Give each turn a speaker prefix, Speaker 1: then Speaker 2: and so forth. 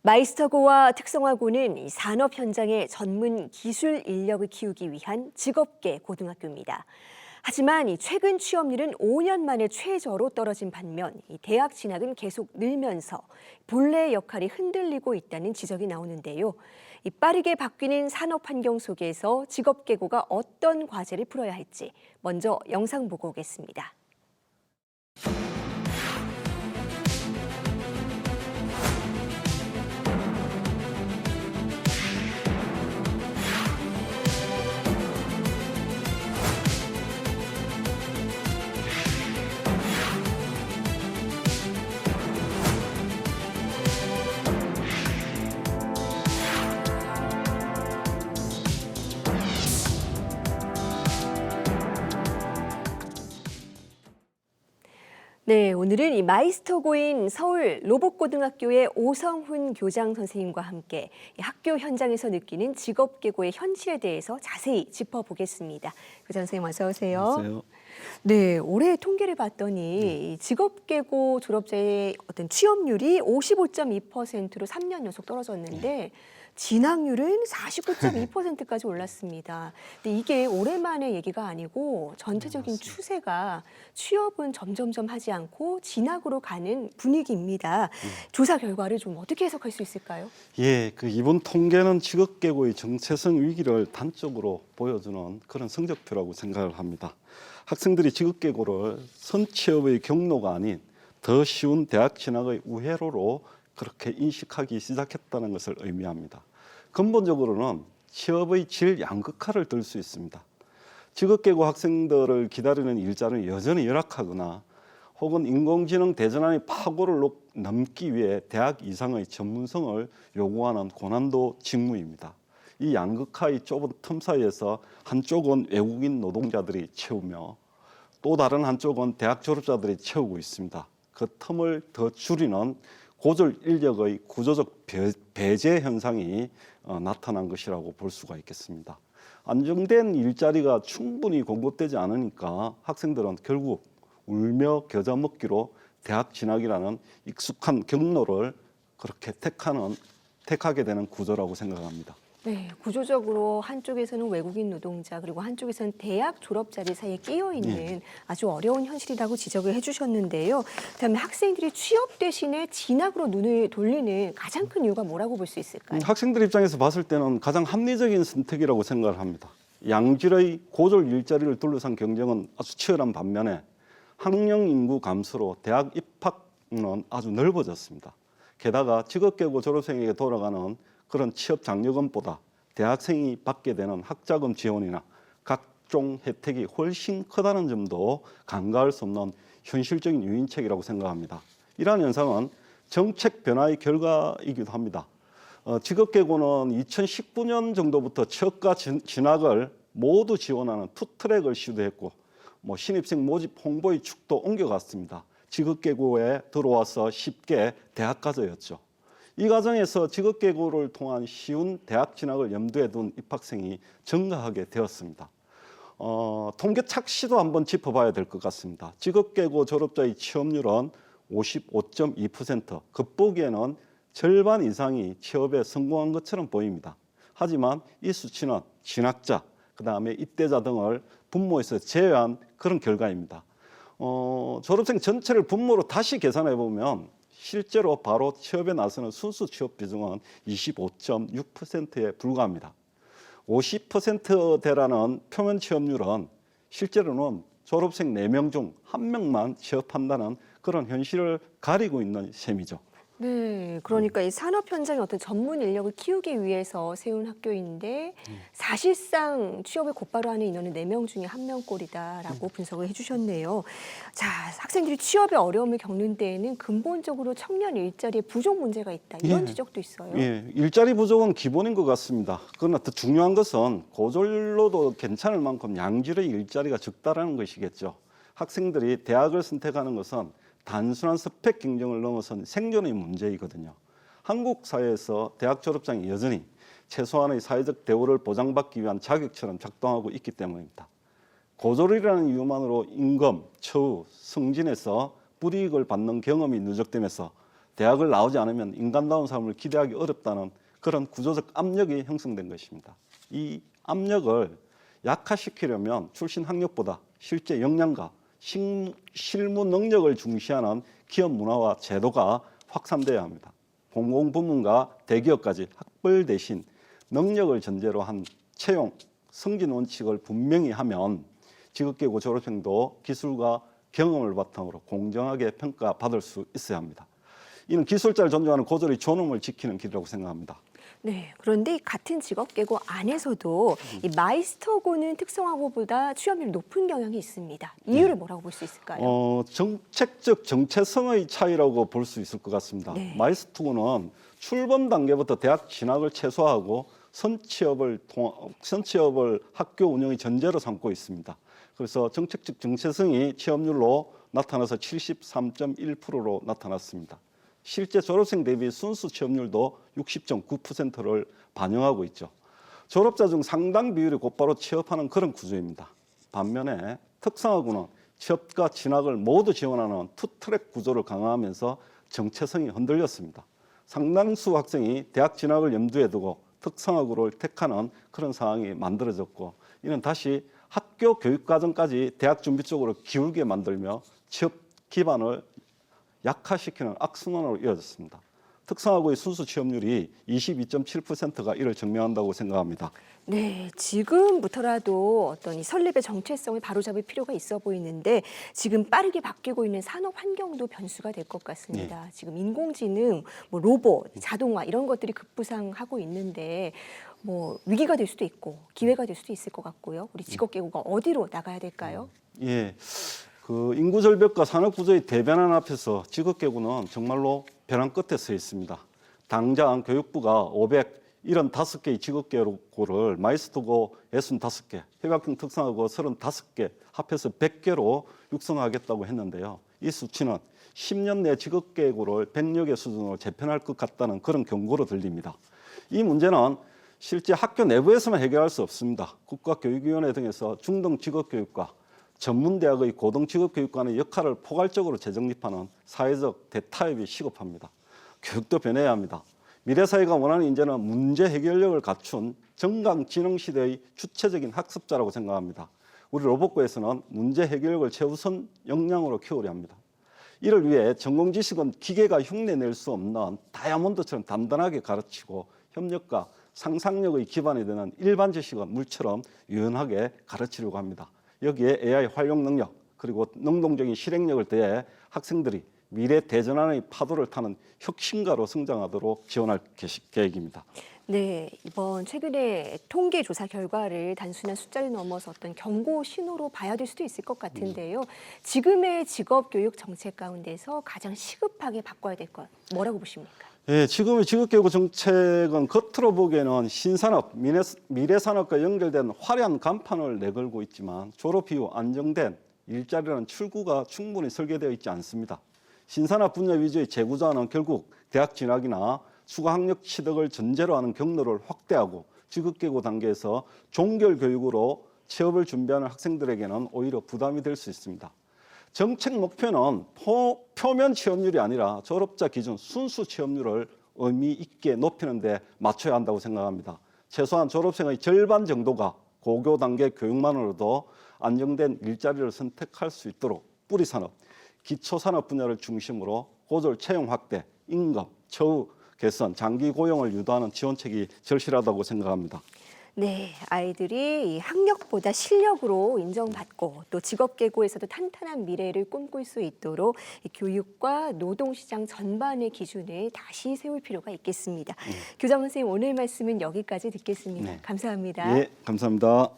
Speaker 1: 마이스터고와 특성화고는 이 산업 현장의 전문 기술 인력을 키우기 위한 직업계 고등학교입니다. 하지만 이 최근 취업률은 5년 만에 최저로 떨어진 반면 이 대학 진학은 계속 늘면서 본래의 역할이 흔들리고 있다는 지적이 나오는데요. 이 빠르게 바뀌는 산업 환경 속에서 직업계고가 어떤 과제를 풀어야 할지 먼저 영상 보고 오겠습니다. 네, 오늘은 이 마이스터고인 서울 로봇고등학교의 오성훈 교장 선생님과 함께 이 학교 현장에서 느끼는 직업계고의 현실에 대해서 자세히 짚어보겠습니다. 교장 선생님 어서 오세요.
Speaker 2: 안녕하세요.
Speaker 1: 네, 올해 통계를 봤더니 이 직업계고 졸업자의 어떤 취업률이 55.2%로 3년 연속 떨어졌는데 진학률은 49.2%까지 올랐습니다. 근데 이게 오랜만의 얘기가 아니고 전체적인 추세가 취업은 점점점 하지 않고 진학으로 가는 분위기입니다. 조사 결과를 좀 어떻게 해석할 수 있을까요?
Speaker 2: 예, 이번 통계는 직업계고의 정체성 위기를 단적으로 보여주는 그런 성적표라고 생각을 합니다. 학생들이 직업계고를 선취업의 경로가 아닌 더 쉬운 대학 진학의 우회로로 그렇게 인식하기 시작했다는 것을 의미합니다. 근본적으로는 취업의 질 양극화를 들 수 있습니다. 직업계고 학생들을 기다리는 일자리는 여전히 열악하거나 혹은 인공지능 대전환의 파고를 넘기 위해 대학 이상의 전문성을 요구하는 고난도 직무입니다. 이 양극화의 좁은 틈 사이에서 한쪽은 외국인 노동자들이 채우며 또 다른 한쪽은 대학 졸업자들이 채우고 있습니다. 그 틈을 더 줄이는 고졸 인력의 구조적 배제 현상이 나타난 것이라고 볼 수가 있겠습니다. 안정된 일자리가 충분히 공급되지 않으니까 학생들은 결국 울며 겨자 먹기로 대학 진학이라는 익숙한 경로를 그렇게 택하게 되는 구조라고 생각합니다.
Speaker 1: 네, 구조적으로 한쪽에서는 외국인 노동자 그리고 한쪽에서는 대학 졸업자들 사이에 끼어 있는 아주 어려운 현실이라고 지적을 해주셨는데요. 그다음에 학생들이 취업 대신에 진학으로 눈을 돌리는 가장 큰 이유가 뭐라고 볼 수 있을까요?
Speaker 2: 학생들 입장에서 봤을 때는 가장 합리적인 선택이라고 생각을 합니다. 양질의 고졸 일자리를 둘러싼 경쟁은 아주 치열한 반면에 학령 인구 감소로 대학 입학은 아주 넓어졌습니다. 게다가 직업계고 졸업생에게 돌아가는 그런 취업 장려금보다 대학생이 받게 되는 학자금 지원이나 각종 혜택이 훨씬 크다는 점도 간과할 수 없는 현실적인 유인책이라고 생각합니다. 이러한 현상은 정책 변화의 결과이기도 합니다. 직업계고는 2019년 정도부터 취업과 진학을 모두 지원하는 투트랙을 시도했고 신입생 모집 홍보의 축도 옮겨갔습니다. 직업계고에 들어와서 쉽게 대학 가서였죠. 이 과정에서 직업계고를 통한 쉬운 대학 진학을 염두에 둔 입학생이 증가하게 되었습니다. 통계 착시도 한번 짚어봐야 될 것 같습니다. 직업계고 졸업자의 취업률은 55.2%, 겉보기에는 절반 이상이 취업에 성공한 것처럼 보입니다. 하지만 이 수치는 진학자, 그다음에 입대자 등을 분모에서 제외한 그런 결과입니다. 졸업생 전체를 분모로 다시 계산해 보면 실제로 바로 취업에 나서는 순수 취업 비중은 25.6%에 불과합니다. 50%대라는 표면 취업률은 실제로는 졸업생 4명 중 1명만 취업한다는 그런 현실을 가리고 있는 셈이죠.
Speaker 1: 네, 그러니까 이 산업 현장의 어떤 전문 인력을 키우기 위해서 세운 학교인데 사실상 취업을 곧바로 하는 인원은 4명 중에 1명꼴이다라고 분석을 해주셨네요. 자, 학생들이 취업에 어려움을 겪는 데에는 근본적으로 청년 일자리의 부족 문제가 있다. 이런 지적도 있어요.
Speaker 2: 예, 일자리 부족은 기본인 것 같습니다. 그러나 더 중요한 것은 고졸로도 괜찮을 만큼 양질의 일자리가 적다라는 것이겠죠. 학생들이 대학을 선택하는 것은 단순한 스펙 경쟁을 넘어선 생존의 문제이거든요. 한국 사회에서 대학 졸업장이 여전히 최소한의 사회적 대우를 보장받기 위한 자격처럼 작동하고 있기 때문입니다. 고졸이라는 이유만으로 임금, 처우, 승진에서 불이익을 받는 경험이 누적되면서 대학을 나오지 않으면 인간다운 삶을 기대하기 어렵다는 그런 구조적 압력이 형성된 것입니다. 이 압력을 약화시키려면 출신 학력보다 실제 역량과 실무 능력을 중시하는 기업 문화와 제도가 확산돼야 합니다. 공공부문과 대기업까지 학벌 대신 능력을 전제로 한 채용, 승진 원칙을 분명히 하면 직업계고 졸업생도 기술과 경험을 바탕으로 공정하게 평가받을 수 있어야 합니다. 이는 기술자를 존중하는 고졸의 존엄을 지키는 길이라고 생각합니다.
Speaker 1: 네, 그런데 같은 직업계고 안에서도 이 마이스터고는 특성화고보다 취업률이 높은 경향이 있습니다. 이유를 뭐라고 볼 수 있을까요?
Speaker 2: 정책적 정체성의 차이라고 볼 수 있을 것 같습니다.
Speaker 1: 네.
Speaker 2: 마이스터고는 출범 단계부터 대학 진학을 최소화하고 선취업을 학교 운영의 전제로 삼고 있습니다. 그래서 정책적 정체성이 취업률로 나타나서 73.1%로 나타났습니다. 실제 졸업생 대비 순수 취업률도 60.9%를 반영하고 있죠. 졸업자 중 상당 비율이 곧바로 취업하는 그런 구조입니다. 반면에 특성화고는 취업과 진학을 모두 지원하는 투트랙 구조를 강화하면서 정체성이 흔들렸습니다. 상당수 학생이 대학 진학을 염두에 두고 특성화고를 택하는 그런 상황이 만들어졌고, 이는 다시 학교 교육과정까지 대학 준비 쪽으로 기울게 만들며 취업 기반을 약화시키는 악순환으로 이어졌습니다. 특성화고의 순수 취업률이 22.7%가 이를 증명한다고 생각합니다.
Speaker 1: 네, 지금부터라도 어떤 이 설립의 정체성을 바로잡을 필요가 있어 보이는데 지금 빠르게 바뀌고 있는 산업 환경도 변수가 될 것 같습니다. 지금 인공지능, 뭐 로봇, 자동화 이런 것들이 급부상하고 있는데 뭐 위기가 될 수도 있고 기회가 될 수도 있을 것 같고요. 우리 직업계고가 어디로 나가야 될까요?
Speaker 2: 예, 그 인구 절벽과 산업 구조의 대변환 앞에서 직업계고는 정말로 벼랑 끝에 서 있습니다. 당장 교육부가 575개의 직업계고를 마이스터고 65개, 협약형 특성화고 35개, 합해서 100개로 육성하겠다고 했는데요. 이 수치는 10년 내 직업계고를 100여 개 수준으로 재편할 것 같다는 그런 경고로 들립니다. 이 문제는 실제 학교 내부에서만 해결할 수 없습니다. 국가교육위원회 등에서 중등 직업교육과 전문대학의 고등직업교육관의 역할을 포괄적으로 재정립하는 사회적 대타협이 시급합니다. 교육도 변해야 합니다. 미래사회가 원하는 인재는 문제 해결력을 갖춘 정강지능 시대의 주체적인 학습자라고 생각합니다. 우리 로봇고에서는 문제 해결력을 최우선 역량으로 키우려 합니다. 이를 위해 전공 지식은 기계가 흉내낼 수 없는 다이아몬드처럼 단단하게 가르치고 협력과 상상력의 기반이 되는 일반 지식은 물처럼 유연하게 가르치려고 합니다. 여기에 AI 활용 능력 그리고 능동적인 실행력을 더해 학생들이 미래 대전환의 파도를 타는 혁신가로 성장하도록 지원할 계획입니다.
Speaker 1: 네, 이번 최근의 통계 조사 결과를 단순한 숫자를 넘어서 어떤 경고 신호로 봐야 될 수도 있을 것 같은데요. 지금의 직업 교육 정책 가운데서 가장 시급하게 바꿔야 될 것 뭐라고 보십니까?
Speaker 2: 예, 지금의 직업교육 정책은 겉으로 보기에는 신산업, 미래산업과 연결된 화려한 간판을 내걸고 있지만 졸업 이후 안정된 일자리라는 출구가 충분히 설계되어 있지 않습니다. 신산업 분야 위주의 재구조화는 결국 대학 진학이나 수강학력 취득을 전제로 하는 경로를 확대하고 직업계고 단계에서 종결 교육으로 취업을 준비하는 학생들에게는 오히려 부담이 될 수 있습니다. 정책 목표는 표면 취업률이 아니라 졸업자 기준 순수 취업률을 의미 있게 높이는 데 맞춰야 한다고 생각합니다. 최소한 졸업생의 절반 정도가 고교 단계 교육만으로도 안정된 일자리를 선택할 수 있도록 뿌리산업, 기초산업 분야를 중심으로 고졸 채용 확대, 임금, 처우 개선, 장기 고용을 유도하는 지원책이 절실하다고 생각합니다.
Speaker 1: 네, 아이들이 이 학력보다 실력으로 인정받고 또 직업계고에서도 탄탄한 미래를 꿈꿀 수 있도록 이 교육과 노동시장 전반의 기준을 다시 세울 필요가 있겠습니다. 교장 선생님, 오늘 말씀은 여기까지 듣겠습니다.
Speaker 2: 네.
Speaker 1: 감사합니다.
Speaker 2: 예, 감사합니다.